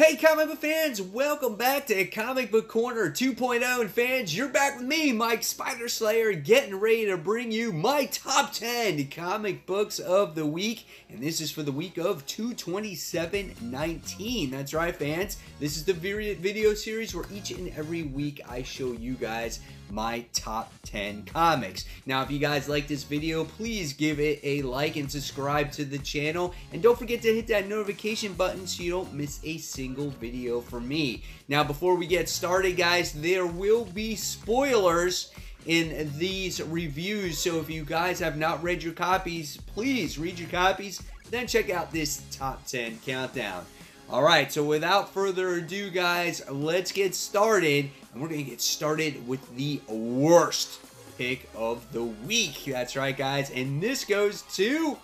Hey comic book fans, welcome back to Comic Book Corner 2.0, and fans, you're back with me, Mike Spider Slayer, getting ready to bring you my top 10 comic books of the week, and this is for the week of 2/27/19. That's right, fans, this is the video series where each and every week I show you guys my top 10 comics. Now, if you guys like this video, please give it a like and subscribe to the channel, and don't forget to hit that notification button so you don't miss a single video from me. Now, before we get started, guys, there will be spoilers in these reviews, so if you guys have not read your copies, please read your copies, then check out this top 10 countdown. Alright, so without further ado, guys, let's get started. And we're going to get started with the worst pick of the week. That's right, guys. And this goes to,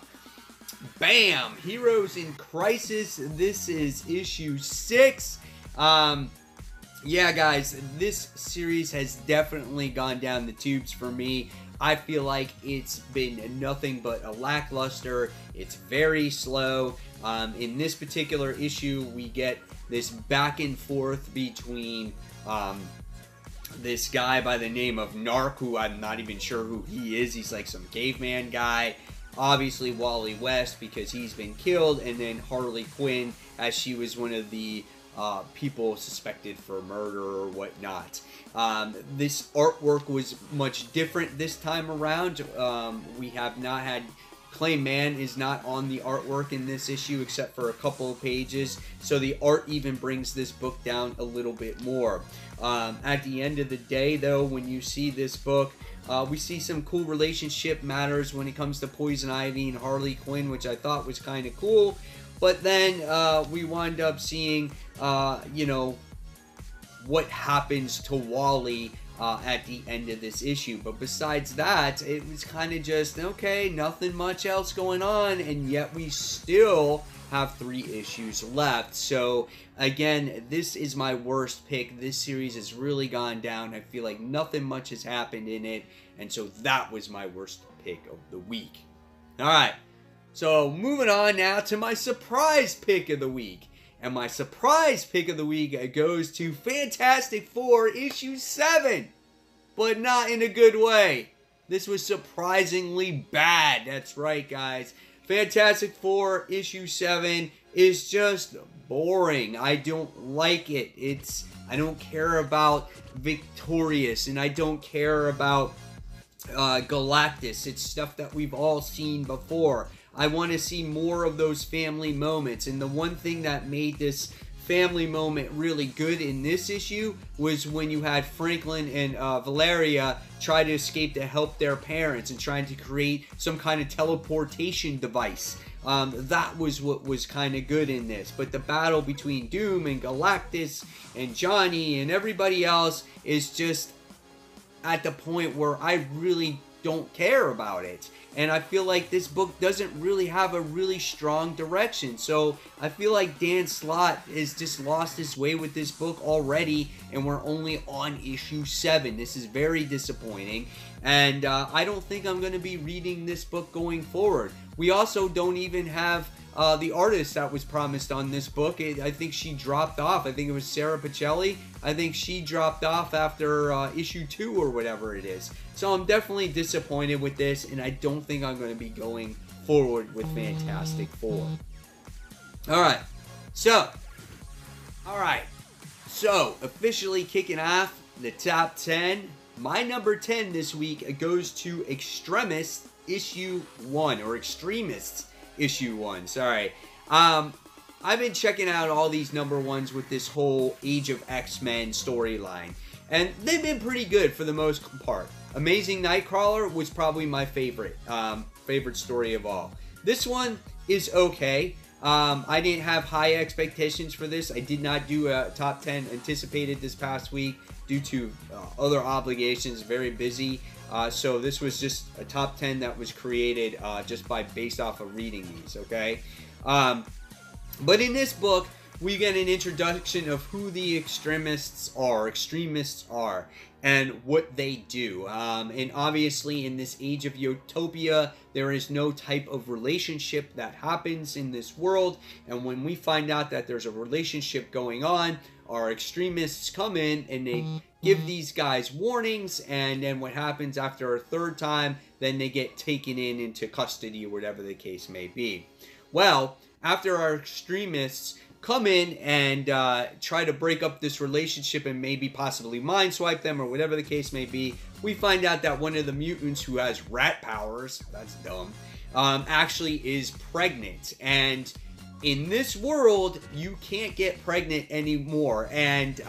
bam, Heroes in Crisis. This is issue 6. Yeah, guys, this series has definitely gone down the tubes for me. I feel like it's been nothing but a lackluster. It's very slow. In this particular issue, we get this back and forth between this guy by the name of Narc, who I'm not even sure who he is. He's like some caveman guy. Obviously, Wally West, because he's been killed, and then Harley Quinn, as she was one of the people suspected for murder or whatnot. This artwork was much different this time around. We have not had... Clay Man is not on the artwork in this issue except for a couple of pages, so the art even brings this book down a little bit more. At the end of the day, though, when you see this book, we see some cool relationship matters when it comes to Poison Ivy and Harley Quinn, which I thought was kind of cool. But then we wind up seeing, you know, what happens to Wally at the end of this issue. But besides that, it was kind of just, okay, nothing much else going on, and yet we still have 3 issues left. So again, this is my worst pick. This series has really gone down. I feel like nothing much has happened in it, and so that was my worst pick of the week. Alright, so moving on now to my surprise pick of the week. And my surprise pick of the week goes to Fantastic Four issue 7. But not in a good way. This was surprisingly bad. That's right, guys. Fantastic Four issue 7 is just boring. I don't like it. I don't care about Victorious, and I don't care about Galactus. It's stuff that we've all seen before. I want to see more of those family moments, and the one thing that made this family moment really good in this issue was when you had Franklin and Valeria try to escape to help their parents and trying to create some kind of teleportation device. That was what was kind of good in this. But the battle between Doom and Galactus and Johnny and everybody else is just at the point where I really don't care about it. And I feel like this book doesn't really have a really strong direction. So I feel like Dan Slott has just lost his way with this book already, and we're only on issue 7. This is very disappointing, and I don't think I'm going to be reading this book going forward. We also don't even have the artist that was promised on this book. I think she dropped off. I think it was Sarah Pacelli. I think she dropped off after issue 2 or whatever it is. So I'm definitely disappointed with this, and I don't think I'm going to be going forward with Fantastic Four. Alright, so officially kicking off the top 10. My number 10 this week goes to X-Stremist issue 1, or X-Stremists issue 1, sorry. I've been checking out all these number 1s with this whole Age of X-Men storyline, and they've been pretty good for the most part. Amazing Nightcrawler was probably my favorite story of all. This one is okay. I didn't have high expectations for this. I did not do a top 10 anticipated this past week due to other obligations, very busy. So this was just a top 10 that was created just based off of reading these, okay? But in this book, we get an introduction of who the extremists are, and what they do. And obviously, in this age of utopia, there is no type of relationship that happens in this world. And when we find out that there's a relationship going on, our extremists come in and they give these guys warnings. And then what happens after a third time, then they get taken into custody or whatever the case may be. Well, after our extremists come in and try to break up this relationship and maybe possibly mind swipe them or whatever the case may be, we find out that one of the mutants who has rat powers, that's dumb, actually is pregnant. And in this world, you can't get pregnant anymore. And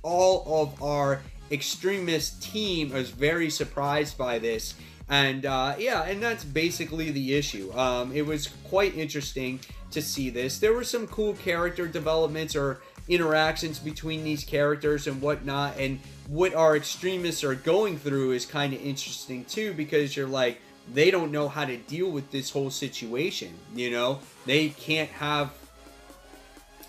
all of our extremist team is very surprised by this. And yeah, and that's basically the issue. It was quite interesting to see this. There were some cool character developments or interactions between these characters and whatnot, and what our extremists are going through is kind of interesting too, because you're like, they don't know how to deal with this whole situation. You know, they can't have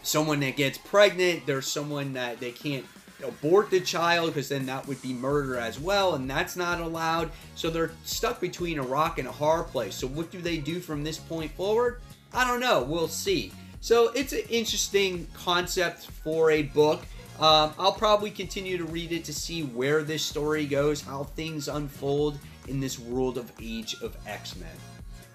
someone that gets pregnant. There's someone that they can't abort the child, because then that would be murder as well, and that's not allowed. So they're stuck between a rock and a hard place. So what do they do from this point forward? I don't know. We'll see. So it's an interesting concept for a book. I'll probably continue to read it to see where this story goes, how things unfold in this world of Age of X-Men.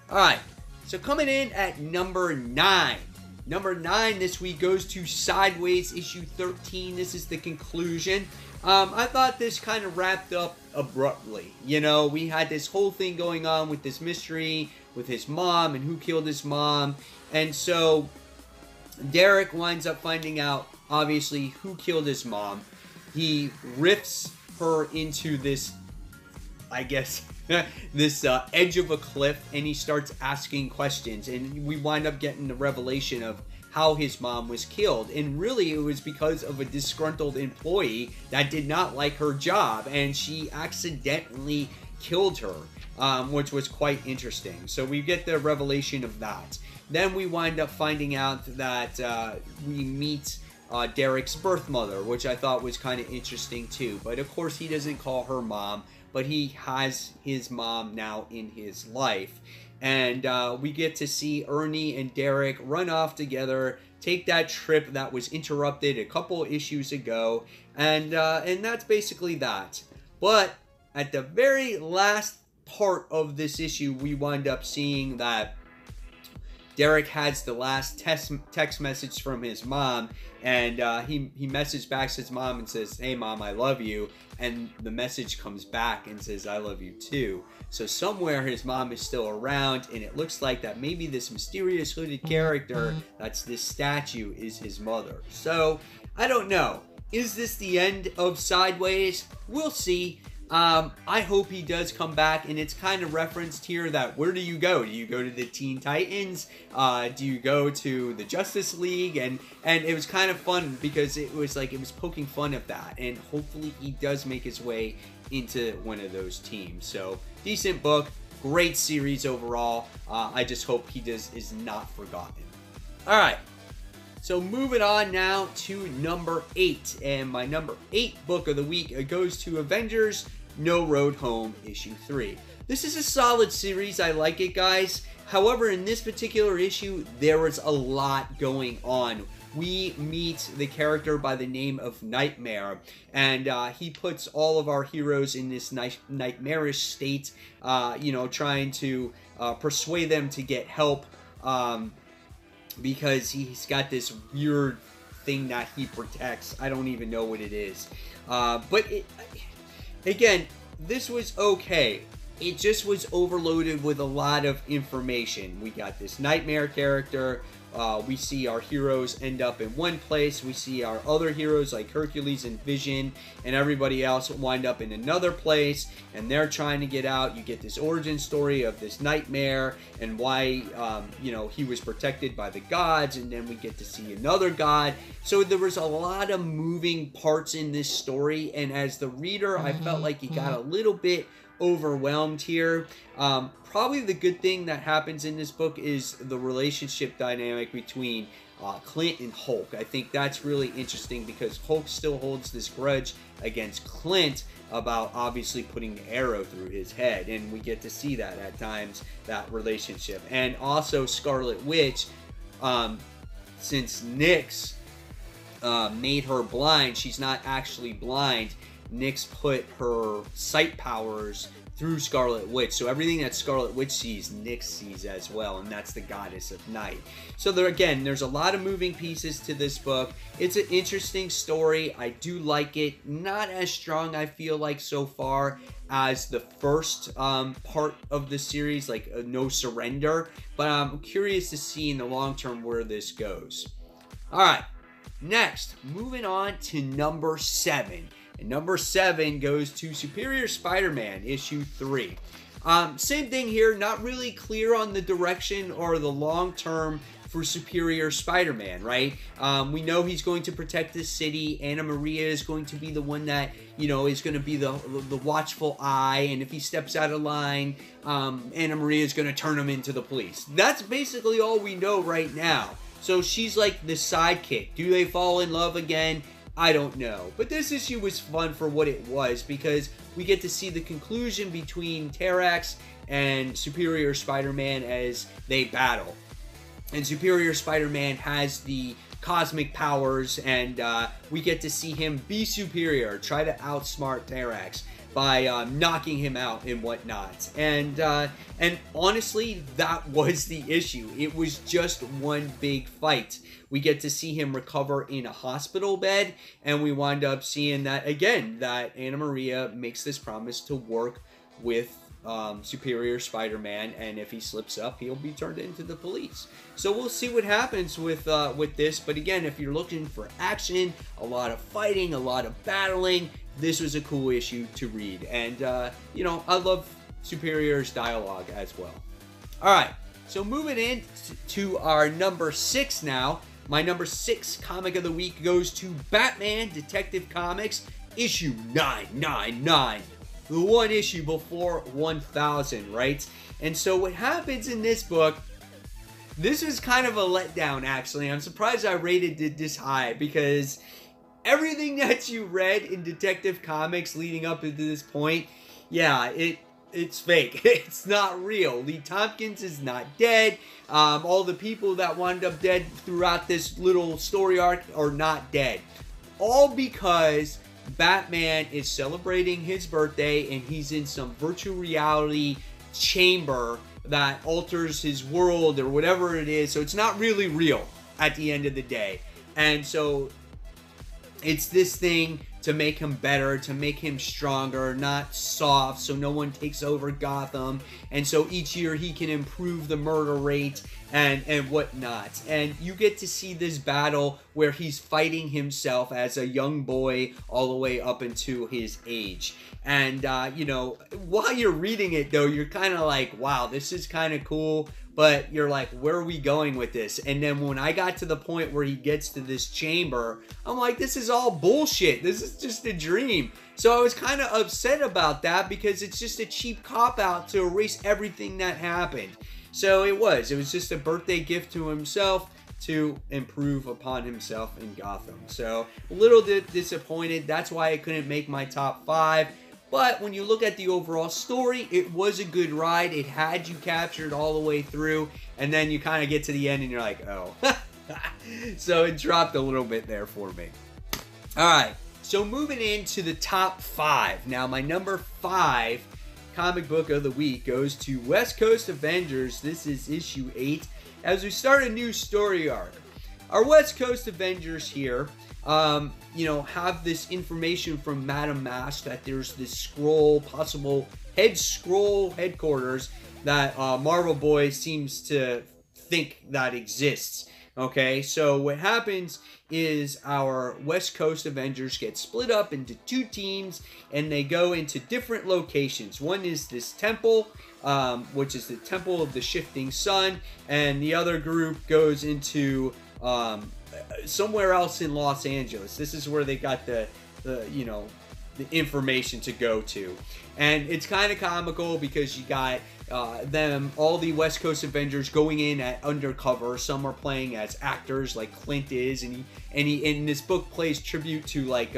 Alright, so coming in at number 9. Number 9 this week goes to Sideways issue 13. This is the conclusion. I thought this kind of wrapped up abruptly. You know, we had this whole thing going on with this mystery with his mom and who killed his mom. And so Derek winds up finding out, obviously, who killed his mom. He riffs her into this, I guess, this edge of a cliff, and he starts asking questions. And we wind up getting the revelation of how his mom was killed. And really, it was because of a disgruntled employee that did not like her job, and she accidentally killed her, which was quite interesting. So we get the revelation of that. Then we wind up finding out that we meet Derek's birth mother, which I thought was kind of interesting too. But of course, he doesn't call her mom, but he has his mom now in his life. And we get to see Ernie and Derek run off together, take that trip that was interrupted a couple issues ago, and that's basically that. But at the very last part of this issue, we wind up seeing that Derek has the last text message from his mom, and he messaged back his mom and says, "Hey mom, I love you," and the message comes back and says, "I love you too." So somewhere his mom is still around, and it looks like that maybe this mysterious hooded character that's this statue is his mother. So I don't know. Is this the end of Sideways? We'll see. I hope he does come back, and it's kind of referenced here that where do you go? Do you go to the Teen Titans? Do you go to the Justice League? And it was kind of fun because it was like it was poking fun at that, and hopefully he does make his way into one of those teams. So decent book, great series overall. I just hope he is not forgotten. All right. So moving on now to number 8, and my number 8 book of the week goes to Avengers No Road Home issue 3. This is a solid series. I like it, guys. However, in this particular issue, there was a lot going on. We meet the character by the name of Nightmare, and he puts all of our heroes in this nightmarish state, you know, trying to persuade them to get help, because he's got this weird thing that he protects. I don't even know what it is. But again, this was okay. It just was overloaded with a lot of information. We got this Nightmare character. We see our heroes end up in one place. We see our other heroes like Hercules and Vision and everybody else wind up in another place, and they're trying to get out. You get this origin story of this Nightmare and why, you know, he was protected by the gods, and then we get to see another god. So there was a lot of moving parts in this story, and as the reader, I felt like it got a little bit overwhelmed here. Probably the good thing that happens in this book is the relationship dynamic between Clint and Hulk. I think that's really interesting because Hulk still holds this grudge against Clint about obviously putting the arrow through his head, and we get to see that at times, that relationship. And also Scarlet Witch, since Nyx made her blind, she's not actually blind. Nyx put her sight powers through Scarlet Witch, so everything that Scarlet Witch sees, Nyx sees as well, and that's the goddess of night. So there, again, there's a lot of moving pieces to this book. It's an interesting story. I do like it. Not as strong, I feel like, so far as the first part of the series, like No Surrender, but I'm curious to see in the long term where this goes. All right, next, moving on to number 7. And number 7 goes to Superior Spider-Man, issue 3. Same thing here, not really clear on the direction or the long term for Superior Spider-Man, right? We know he's going to protect the city. Anna Maria is going to be the one that, you know, is going to be the watchful eye, and if he steps out of line, Anna Maria is going to turn him into the police. That's basically all we know right now. So she's like the sidekick. Do they fall in love again? I don't know. But this issue was fun for what it was because we get to see the conclusion between Terrax and Superior Spider-Man as they battle. And Superior Spider-Man has the cosmic powers, and we get to see him be superior, try to outsmart Terrax by knocking him out and whatnot. And honestly, that was the issue. It was just one big fight. We get to see him recover in a hospital bed, and we wind up seeing that, again, that Anna Maria makes this promise to work with Superior Spider-Man, and if he slips up, he'll be turned into the police. So we'll see what happens with this, but again, if you're looking for action, a lot of fighting, a lot of battling, this was a cool issue to read. And, you know, I love Superior's dialogue as well. All right, so moving in to our number 6 now. My number 6 comic of the week goes to Batman Detective Comics, issue 999. The one issue before 1000, right? And so what happens in this book, this is kind of a letdown, actually. I'm surprised I rated it this high because everything that you read in Detective Comics leading up to this point, yeah, it's fake. It's not real. Lee Tompkins is not dead. All the people that wound up dead throughout this little story arc are not dead. All because Batman is celebrating his birthday and he's in some virtual reality chamber that alters his world or whatever it is. So it's not really real at the end of the day. And so it's this thing to make him better, to make him stronger, not soft, so no one takes over Gotham. And so each year he can improve the murder rate and whatnot. And you get to see this battle where he's fighting himself as a young boy all the way up into his age. And, you know, while you're reading it, though, you're kind of like, wow, this is kind of cool. But you're like, where are we going with this? And then when I got to the point where he gets to this chamber, I'm like, this is all bullshit. This is just a dream. So I was kind of upset about that because it's just a cheap cop-out to erase everything that happened. So it was just a birthday gift to himself to improve upon himself in Gotham. So a little bit disappointed. That's why I couldn't make my top 5. But when you look at the overall story, it was a good ride. It had you captured all the way through. And then you kind of get to the end and you're like, oh. So it dropped a little bit there for me. All right. So moving into the top 5. Now, my number 5 comic book of the week goes to West Coast Avengers. This is issue 8. As we start a new story arc. Our West Coast Avengers here, you know, have this information from Madame Mask that there's this possible Skrull headquarters that Marvel Boy seems to think that exists. Okay, so what happens is our West Coast Avengers get split up into 2 teams, and they go into different locations. One is this temple, which is the Temple of the Shifting Sun, and the other group goes into somewhere else in Los Angeles. This is where they got the you know, the information to go to. And it's kind of comical because you got all the West Coast Avengers going in at undercover. Some are playing as actors like Clint is, and he in this book plays tribute to like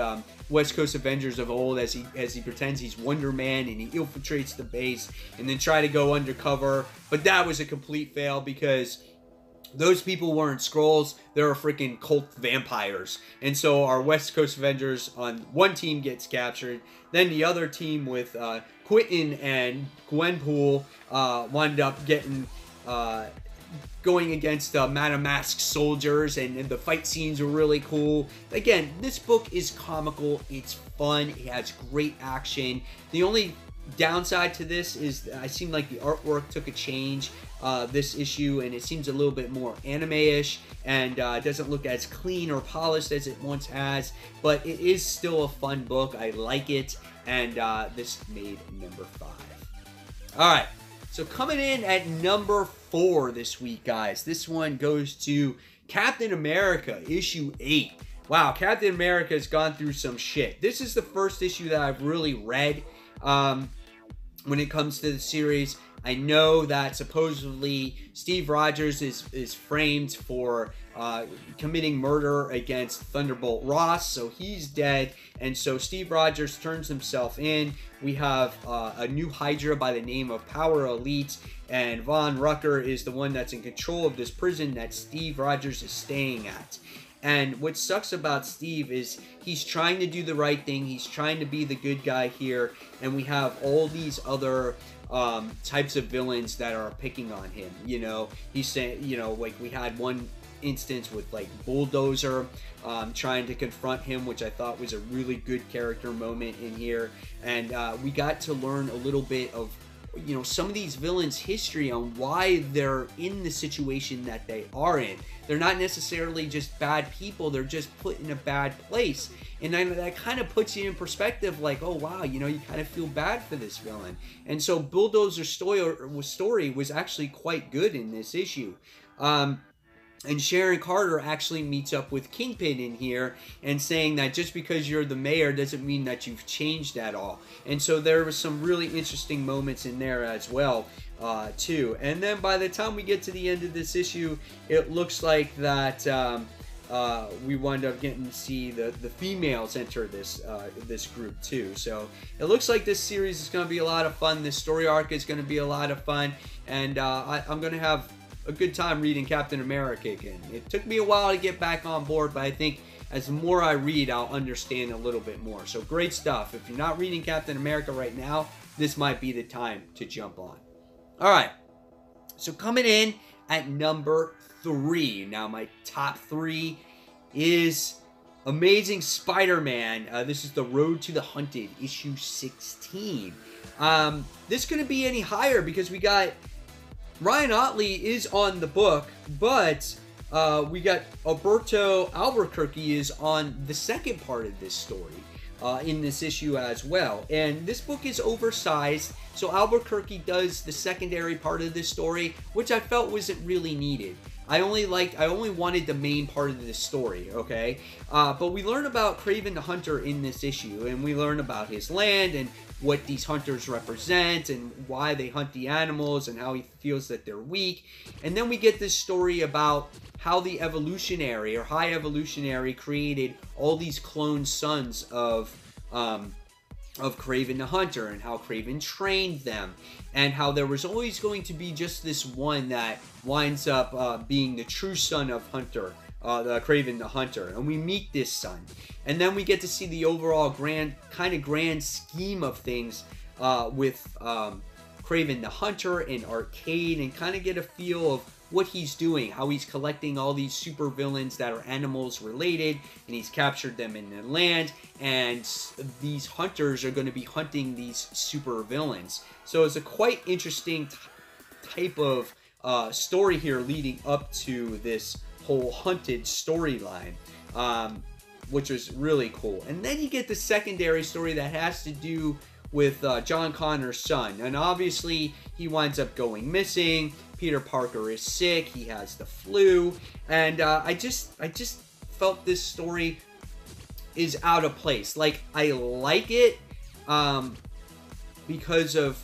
West Coast Avengers of old as he pretends he's Wonder Man and he infiltrates the base and then try to go undercover. But that was a complete fail because those people weren't Skrulls, they're freaking cult vampires. And so our West Coast Avengers on one team gets captured. Then the other team with Quentin and Gwenpool wound up getting going against Madame Mask's soldiers, and the fight scenes were really cool. Again, this book is comical, it's fun, it has great action. The only downside to this is I seem like the artwork took a change this issue, and it seems a little bit more anime-ish, and doesn't look as clean or polished as it once has, but it is still a fun book. I like it, and this made number 5. Alright, so coming in at number 4 this week, guys, this one goes to Captain America, issue 8. Wow, Captain America has gone through some shit. This is the first issue that I've really read when it comes to the series. I know that supposedly Steve Rogers is framed for committing murder against Thunderbolt Ross, so he's dead, and so Steve Rogers turns himself in. We have a new Hydra by the name of Power Elite, and Von Rucker is the one that's in control of this prison that Steve Rogers is staying at. And what sucks about Steve is he's trying to do the right thing, he's trying to be the good guy here, and we have all these other types of villains that are picking on him. You know, he's saying, you know, like we had one instance with like Bulldozer trying to confront him, which I thought was a really good character moment in here, and we got to learn a little bit of, you know, some of these villains' history on why they're in the situation that they are in. They're not necessarily just bad people, they're just put in a bad place. And then that kind of puts you in perspective, like, oh wow, you know, you kind of feel bad for this villain. And so Bulldozer's story was actually quite good in this issue. And Sharon Carter actually meets up with Kingpin in here and saying that just because you're the mayor doesn't mean that you've changed at all. And so there was some really interesting moments in there as well, too. And then by the time we get to the end of this issue, it looks like that we wind up getting to see the females enter this this group too. So it looks like this series is going to be a lot of fun. This story arc is going to be a lot of fun, and I'm going to have a good time reading Captain America again. It took me a while to get back on board, but I think as the more I read, I'll understand a little bit more. So great stuff. If you're not reading Captain America right now, this might be the time to jump on. Alright, so coming in at number 3. Now my top 3 is Amazing Spider-Man. This is The Road to the Hunted, issue 16. This couldn't be any higher because we got Ryan Otley is on the book, but we got Alberto Albuquerque is on the second part of this story in this issue as well. And this book is oversized, so Albuquerque does the secondary part of this story, which I felt wasn't really needed. I only wanted the main part of this story, okay? But we learn about Kraven the Hunter in this issue, and we learn about his land and what these hunters represent and why they hunt the animals and how he feels that they're weak. And then we get this story about how the evolutionary or high evolutionary created all these clone sons of Kraven the Hunter, and how Kraven trained them, and how there was always going to be just this one that winds up being the true son of Hunter, the Kraven the Hunter, and we meet this son, and then we get to see the overall grand scheme of things with Kraven the Hunter and Arcade, and kind of get a feel of what he's doing, how he's collecting all these super villains that are animals related, and he's captured them in the land, and these hunters are going to be hunting these super villains. So it's a quite interesting type of story here leading up to this whole hunted storyline, which was really cool. And then you get the secondary story that has to do with John Connor's son, and obviously he winds up going missing. Peter Parker is sick, he has the flu, and I just felt this story is out of place. Like, I like it because of...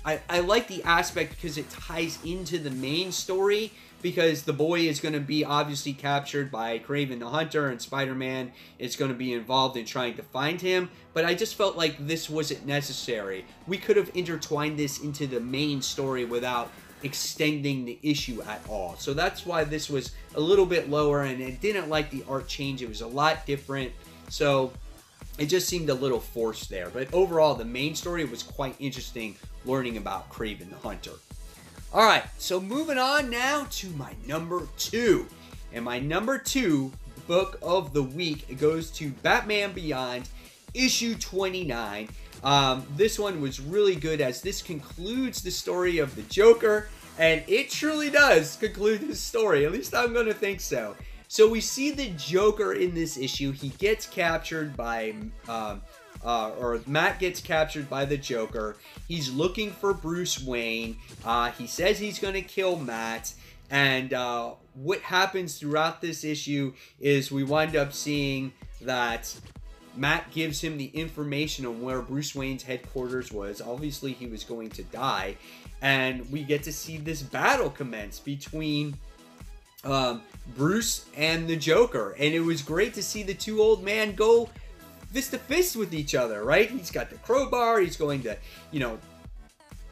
I like the aspect because it ties into the main story, because the boy is going to be obviously captured by Kraven the Hunter, and Spider-Man is going to be involved in trying to find him. But I just felt like this wasn't necessary. We could have intertwined this into the main story without extending the issue at all. So that's why this was a little bit lower, and I didn't like the art change. It was a lot different. So it just seemed a little forced there. But overall, the main story was quite interesting, learning about Kraven the Hunter. Alright, so moving on now to my number 2. And my number 2 book of the week goes to Batman Beyond, issue 29. This one was really good, as this concludes the story of the Joker. And it truly does conclude the story. At least I'm going to think so. So we see the Joker in this issue. He gets captured by... Matt gets captured by the Joker. He's looking for Bruce Wayne. He says he's going to kill Matt. And what happens throughout this issue is we wind up seeing that Matt gives him the information on where Bruce Wayne's headquarters was. Obviously, he was going to die. And we get to see this battle commence between Bruce and the Joker. And it was great to see the two old men go fist to fist with each other, right? He's got the crowbar. He's going to, you know,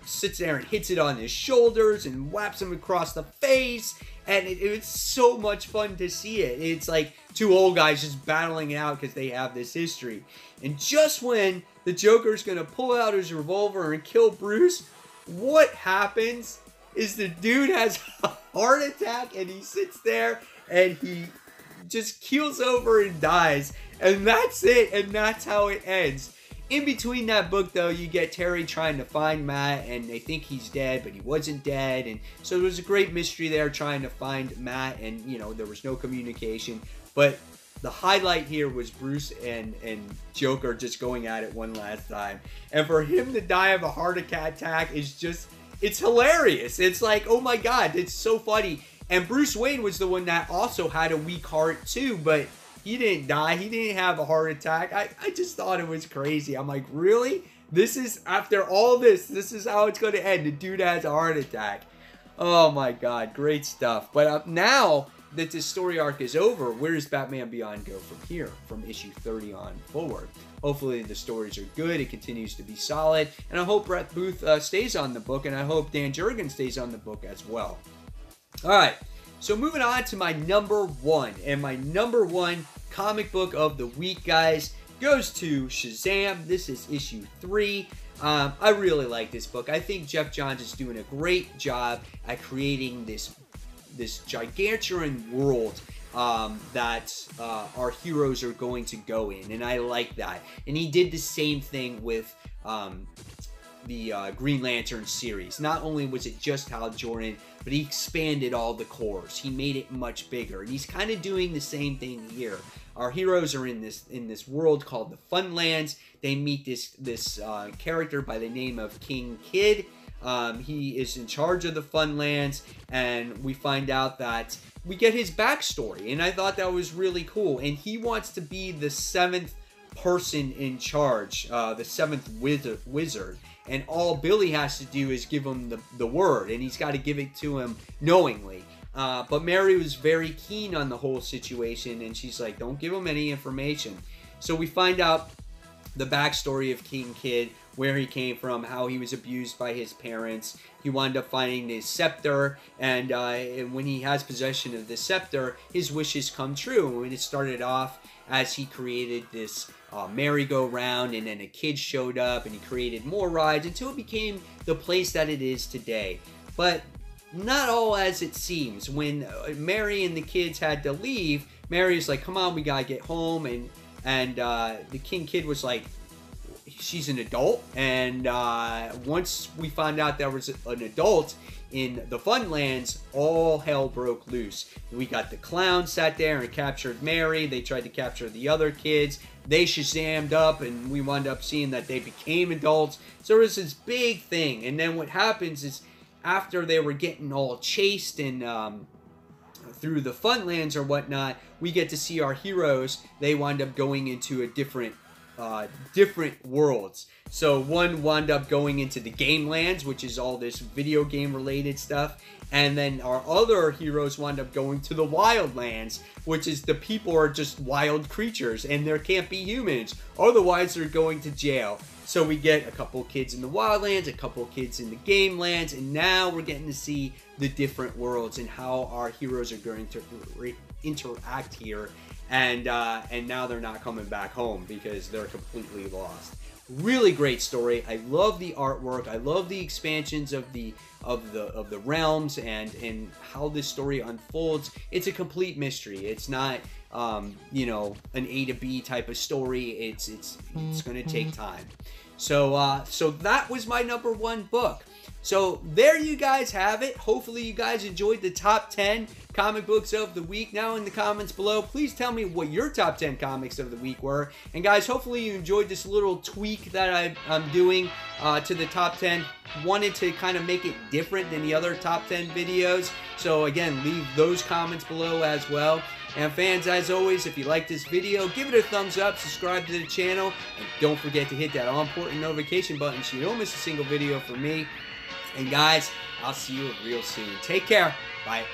sits there and hits it on his shoulders and whaps him across the face. And it's so much fun to see it. It's like two old guys just battling it out because they have this history. And just when the Joker's going to pull out his revolver and kill Bruce, what happens is the dude has a heart attack, and he sits there and he just keels over and dies. And that's it, and that's how it ends. In between that book, though, you get Terry trying to find Matt, and they think he's dead, but he wasn't dead. And so there was a great mystery there trying to find Matt, and, you know, there was no communication. But the highlight here was Bruce and Joker just going at it one last time. And for him to die of a heart attack is just, it's hilarious. It's like, oh my God, it's so funny. And Bruce Wayne was the one that also had a weak heart too, but he didn't die. He didn't have a heart attack. I just thought it was crazy. I'm like, really? This is, after all this is how it's going to end. The dude has a heart attack. Oh my God, great stuff. But now that this story arc is over, where does Batman Beyond go from here? From issue 30 on forward. Hopefully the stories are good. It continues to be solid. And I hope Brett Booth stays on the book. And I hope Dan Jurgens stays on the book as well. Alright, so moving on to my number 1. And my number 1 comic book of the week, guys, goes to Shazam. This is issue 3. I really like this book. I think Jeff Johns is doing a great job at creating this gigantuan world that our heroes are going to go in, and I like that. And he did the same thing with the Green Lantern series. Not only was it just Hal Jordan, but he expanded all the cores. He made it much bigger, and he's kind of doing the same thing here. Our heroes are in this world called the Funlands. They meet this character by the name of King Kid. He is in charge of the Funlands, and we find out that we get his backstory, and I thought that was really cool. And he wants to be the 7th person in charge, the 7th wizard, and all Billy has to do is give him the word, and he's got to give it to him knowingly. But Mary was very keen on the whole situation, and she's like, don't give him any information. So we find out the backstory of King Kid, where he came from, how he was abused by his parents. He wound up finding his scepter, and when he has possession of the scepter, his wishes come true. And it started off as he created this merry-go-round, and then a kid showed up, and he created more rides until it became the place that it is today. But not all as it seems. When Mary and the kids had to leave, Mary's like, come on, we gotta get home, and the King Kid was like, she's an adult. And once we found out there was an adult in the Funlands, all hell broke loose. We got the clown sat there and captured Mary. They tried to capture the other kids. They Shazammed up, and we wound up seeing that they became adults. So there was this big thing. And then what happens is, after they were getting all chased and through the Funlands or whatnot, we get to see our heroes. They wind up going into a different worlds. So one wound up going into the Game Lands, which is all this video game related stuff, and then our other heroes wound up going to the Wild Lands, which is the people are just wild creatures and there can't be humans, otherwise they're going to jail. So we get a couple kids in the Wildlands, a couple kids in the Game Lands, and now we're getting to see the different worlds and how our heroes are going to interact here. And now they're not coming back home because they're completely lost. Really great story. I love the artwork. I love the expansions of the realms and how this story unfolds. It's a complete mystery. It's not you know, an A to B type of story. It's going to take time. So so that was my #1 book. So there you guys have it. Hopefully you guys enjoyed the top 10 comic books of the week. Now in the comments below, please tell me what your top 10 comics of the week were. And guys, hopefully you enjoyed this little tweak that I'm doing to the top 10. Wanted to kind of make it different than the other top 10 videos. So again, leave those comments below as well. And fans, as always, if you like this video, give it a thumbs up, subscribe to the channel, and don't forget to hit that all-important notification button so you don't miss a single video from me. And guys, I'll see you real soon. Take care. Bye.